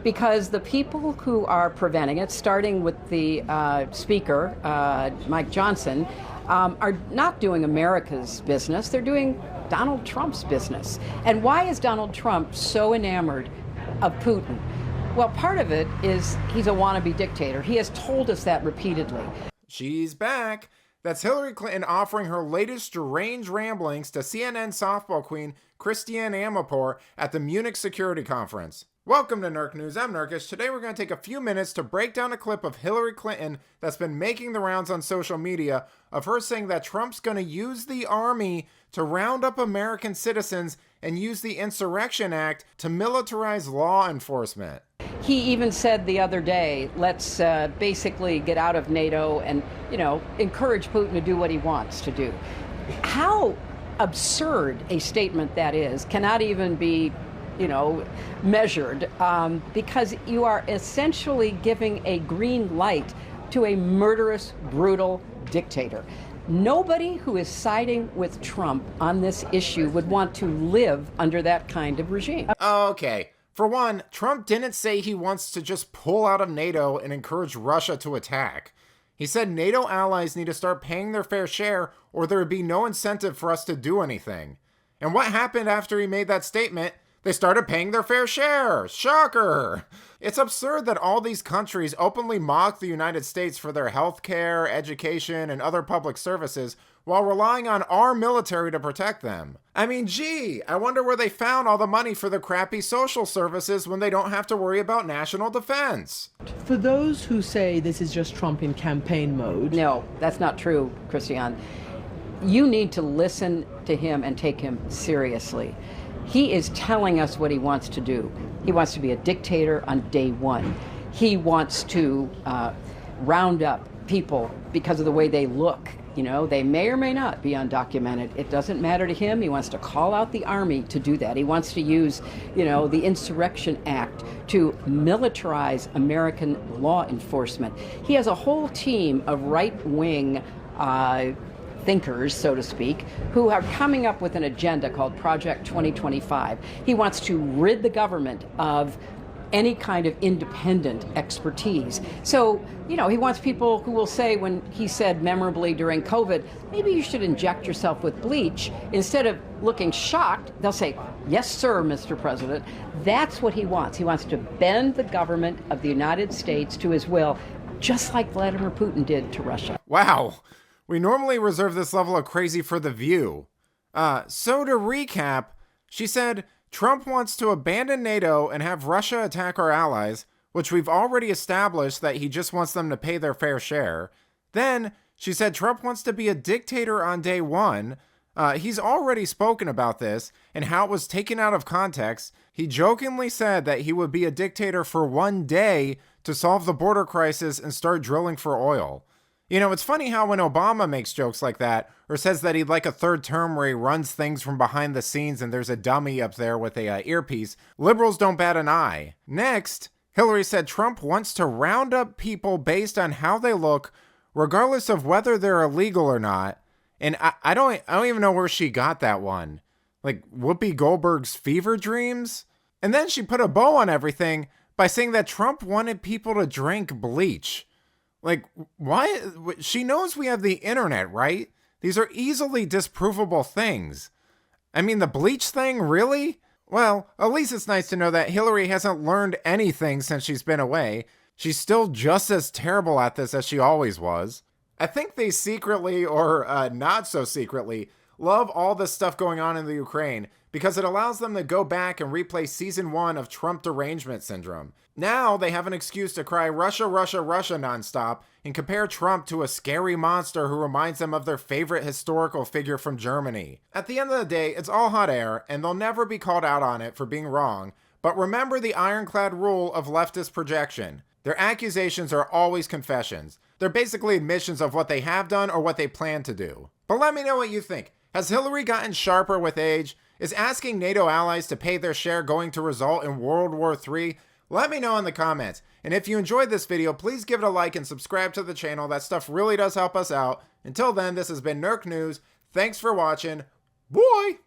because the people who are preventing it, starting with the Speaker, Mike Johnson, are not doing America's business. They're doing Donald Trump's business. And why is Donald Trump so enamored of Putin? Well, part of it is he's a wannabe dictator. He has told us that repeatedly. She's back. That's Hillary Clinton offering her latest deranged ramblings to CNN softball queen Christiane Amanpour at the Munich Security Conference. Welcome to Nerk News. I'm Nerkish. Today we're going to take a few minutes to break down a clip of Hillary Clinton that's been making the rounds on social media of her saying that Trump's going to use the army to round up American citizens and use the Insurrection Act to militarize law enforcement. He even said the other day, let's basically get out of NATO and, encourage Putin to do what he wants to do. How absurd a statement that is cannot even be, measured, because you are essentially giving a green light to a murderous, brutal dictator. Nobody who is siding with Trump on this issue would want to live under that kind of regime. Okay. For one, Trump didn't say he wants to just pull out of NATO and encourage Russia to attack. He said NATO allies need to start paying their fair share or there would be no incentive for us to do anything. And what happened after he made that statement? They started paying their fair share. Shocker! It's absurd that all these countries openly mock the United States for their healthcare, education, and other public services while relying on our military to protect them. I mean, gee, I wonder where they found all the money for the crappy social services when they don't have to worry about national defense. For those who say this is just Trump in campaign mode. No, that's not true, Christiane. You need to listen to him and take him seriously. He is telling us what he wants to do. He wants to be a dictator on day one. He wants to round up people because of the way they look. They may or may not be undocumented. It doesn't matter to him. He wants to call out the army to do that. He wants to use, the Insurrection Act to militarize American law enforcement. He has a whole team of right-wing thinkers, so to speak, who are coming up with an agenda called Project 2025. He wants to rid the government of any kind of independent expertise. So, he wants people who will say, when he said memorably during COVID, maybe you should inject yourself with bleach, instead of looking shocked, they'll say, yes, sir, Mr. President. That's what he wants. He wants to bend the government of the United States to his will, just like Vladimir Putin did to Russia. Wow. We normally reserve this level of crazy for The View. So to recap, she said, Trump wants to abandon NATO and have Russia attack our allies, which we've already established that he just wants them to pay their fair share. Then, she said Trump wants to be a dictator on day one. He's already spoken about this and how it was taken out of context. He jokingly said that he would be a dictator for one day to solve the border crisis and start drilling for oil. It's funny how when Obama makes jokes like that, or says that he'd like a third term where he runs things from behind the scenes and there's a dummy up there with a earpiece, liberals don't bat an eye. Next, Hillary said Trump wants to round up people based on how they look, regardless of whether they're illegal or not. And I don't even know where she got that one. Like Whoopi Goldberg's fever dreams? And then she put a bow on everything by saying that Trump wanted people to drink bleach. Like, why? She knows we have the internet, right? These are easily disprovable things. I mean, the bleach thing, really? Well, at least it's nice to know that Hillary hasn't learned anything since she's been away. She's still just as terrible at this as she always was. I think they secretly, or not so secretly, love all this stuff going on in the Ukraine because it allows them to go back and replay season 1 of Trump derangement syndrome. Now they have an excuse to cry Russia, Russia, Russia nonstop and compare Trump to a scary monster who reminds them of their favorite historical figure from Germany. At the end of the day, it's all hot air and they'll never be called out on it for being wrong, but remember the ironclad rule of leftist projection. Their accusations are always confessions. They're basically admissions of what they have done or what they plan to do. But let me know what you think. Has Hillary gotten sharper with age? Is asking NATO allies to pay their share going to result in World War III? Let me know in the comments. And if you enjoyed this video, please give it a like and subscribe to the channel. That stuff really does help us out. Until then, this has been Nerk News. Thanks for watching. Bye!